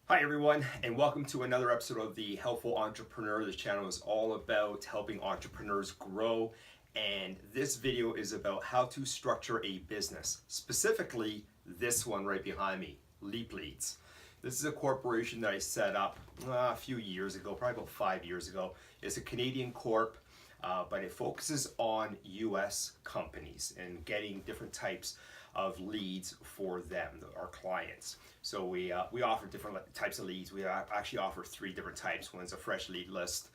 Hi everyone, and welcome to another episode of The Helpful Entrepreneur. This channel is all about helping entrepreneurs grow, and this video is about how to structure a business, specifically this one right behind me, LeepLeads. This is a corporation that I set up a few years ago, probably about 5 years ago. It's a Canadian corp, but it focuses on US companies and getting different types of leads for them, our clients. So we offer different types of leads. We actually offer 3 different types. One's a fresh lead list,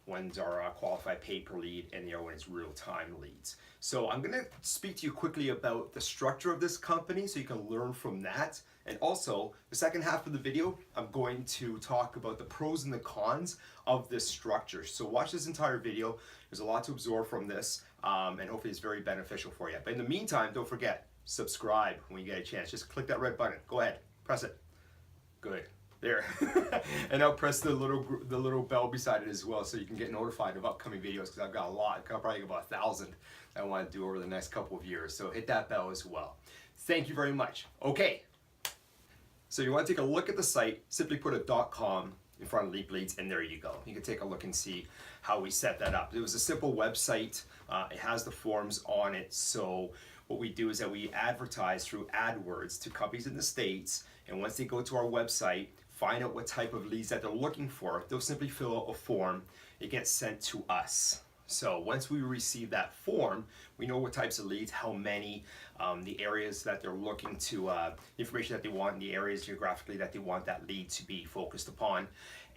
one's our qualified pay-per lead, and the other one is real-time leads. So I'm gonna speak to you quickly about the structure of this company so you can learn from that. And also, the second half of the video, I'm going to talk about the pros and the cons of this structure. So watch this entire video. There's a lot to absorb from this, and hopefully it's very beneficial for you. But in the meantime, don't forget, subscribe when you get a chance. Just click that red button. Go ahead, press it. Good, there. And now press the little bell beside it as well, so you can get notified of upcoming videos, because I've got a lot. I've got probably about 1,000 I want to do over the next couple of years. So hit that bell as well. Thank you very much. Okay. So you want to take a look at the site. Simply put a .com in front of LeepLeads, and there you go. You can take a look and see how we set that up. It was a simple website. It has the forms on it. So what we do is that we advertise through AdWords to companies in the States, and once they go to our website, find out what type of leads that they're looking for, they'll simply fill out a form. It gets sent to us. So once we receive that form, we know what types of leads, how many, the areas that they're looking to, information that they want, and the areas geographically that they want that lead to be focused upon.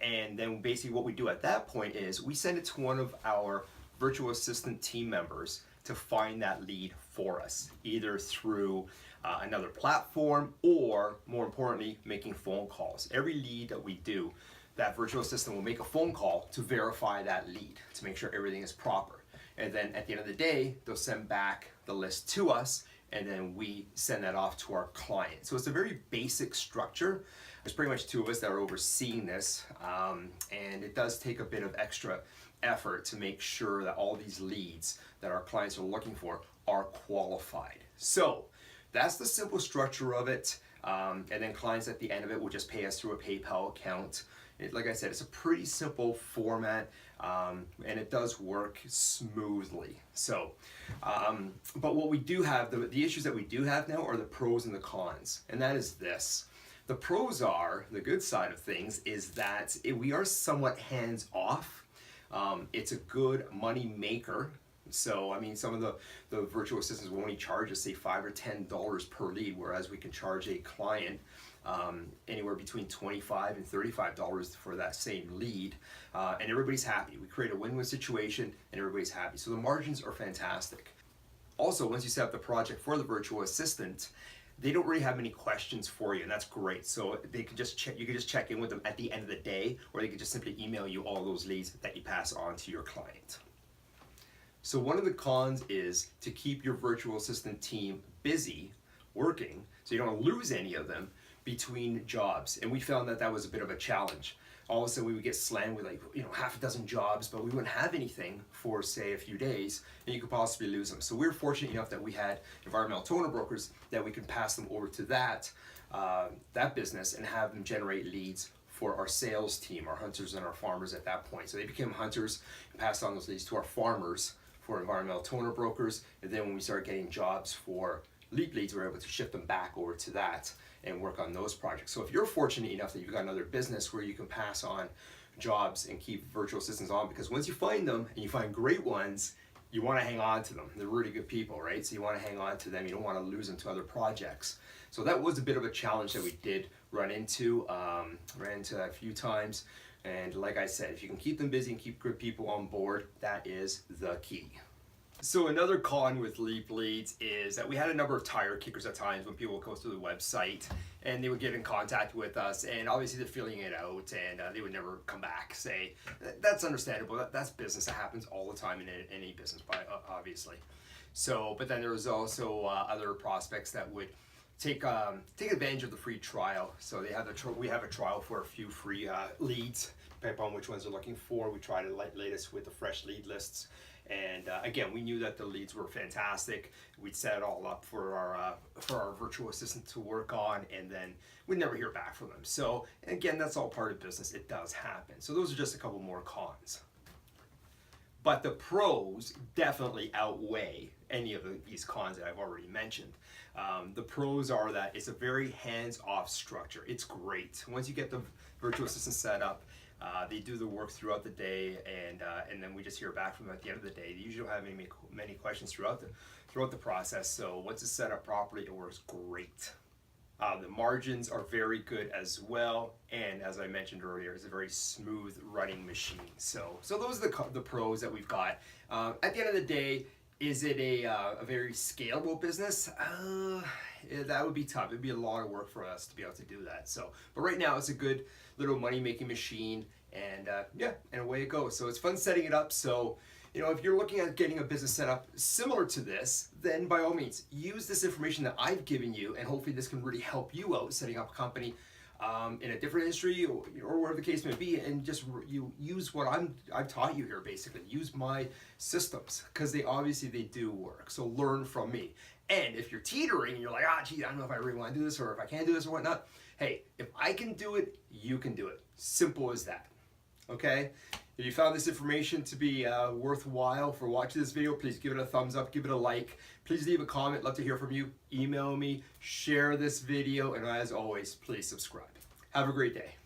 And then basically what we do at that point is we send it to one of our virtual assistant team members to find that lead for us, either through another platform or, more importantly, making phone calls. Every lead that we do, that virtual assistant will make a phone call to verify that lead, to make sure everything is proper. And then at the end of the day, they'll send back the list to us, and then we send that off to our client. So it's a very basic structure. There's pretty much 2 of us that are overseeing this, and it does take a bit of extra effort to make sure that all these leads that our clients are looking for are qualified. So that's the simple structure of it. And then clients at the end of it will just pay us through a PayPal account. Like I said, it's a pretty simple format, and it does work smoothly. So, but what we do have, the issues that we do have now are the pros and the cons, and that is this. The pros are, the good side of things, is that we are somewhat hands-off. It's a good money maker. So, I mean, some of the virtual assistants will only charge us, say, $5 or $10 per lead, whereas we can charge a client anywhere between $25 and $35 for that same lead, and everybody's happy. We create a win-win situation, and everybody's happy. So the margins are fantastic. Also, once you set up the project for the virtual assistant, they don't really have many questions for you, and that's great. So they can just check. You can just check in with them at the end of the day, or they can just simply email you all those leads that you pass on to your client. So one of the cons is to keep your virtual assistant team busy working, so you don't lose any of them between jobs. And we found that that was a bit of a challenge. All of a sudden we would get slammed with, like, half a dozen jobs, but we wouldn't have anything for, say, a few days, and you could possibly lose them. So we were fortunate enough that we had environmental toner brokers that we could pass them over to that business and have them generate leads for our sales team, our hunters and our farmers at that point. So they became hunters and passed on those leads to our farmers for environmental toner brokers. And then when we started getting jobs for LeepLeads, we were able to shift them back over to that and work on those projects. So if you're fortunate enough that you've got another business where you can pass on jobs and keep virtual assistants on, because once you find them and you find great ones, you want to hang on to them. They're really good people, right? So you want to hang on to them. You don't want to lose them to other projects. So that was a bit of a challenge that we did run into a few times. And like I said, if you can keep them busy and keep good people on board, that is the key. So another con with LeepLeads is that we had a number of tire kickers at times when people would go to the website and they would get in contact with us, and obviously they're filling it out and they would never come back. Say, that's understandable. That's business. That happens all the time in any business, obviously. So, but then there was also other prospects that would take advantage of the free trial. So we have a trial for a few free leads, depending on which ones they're looking for. We try to latest with the fresh lead lists. And again, we knew that the leads were fantastic. We'd set it all up for our virtual assistant to work on, and then we'd never hear back from them. So again, that's all part of business. It does happen. So those are just a couple more cons. But the pros definitely outweigh any of these cons that I've already mentioned. The pros are that it's a very hands-off structure. It's great. Once you get the virtual assistant set up, they do the work throughout the day, and then we just hear back from them at the end of the day. They usually don't have many questions throughout the process. So once it's set up properly, it works great. The margins are very good as well, and as I mentioned earlier, it's a very smooth running machine. So those are the pros that we've got. At the end of the day, is it a very scalable business? That would be tough. It'd be a lot of work for us to be able to do that. But right now it's a good little money-making machine, and yeah, and away it goes. So it's fun setting it up. So if you're looking at getting a business set up similar to this, then by all means, use this information that I've given you, and hopefully this can really help you out setting up a company in a different industry or whatever the case may be, and just you use what I've taught you here. Basically, use my systems, because they do work. So learn from me. And if you're teetering and you're like, gee, I don't know if I really want to do this, or if I can't do this or whatnot, hey, if I can do it, you can do it. Simple as that. Okay? If you found this information to be worthwhile for watching this video, please give it a thumbs up, give it a like. Please leave a comment. Love to hear from you. Email me, share this video, and as always, please subscribe. Have a great day.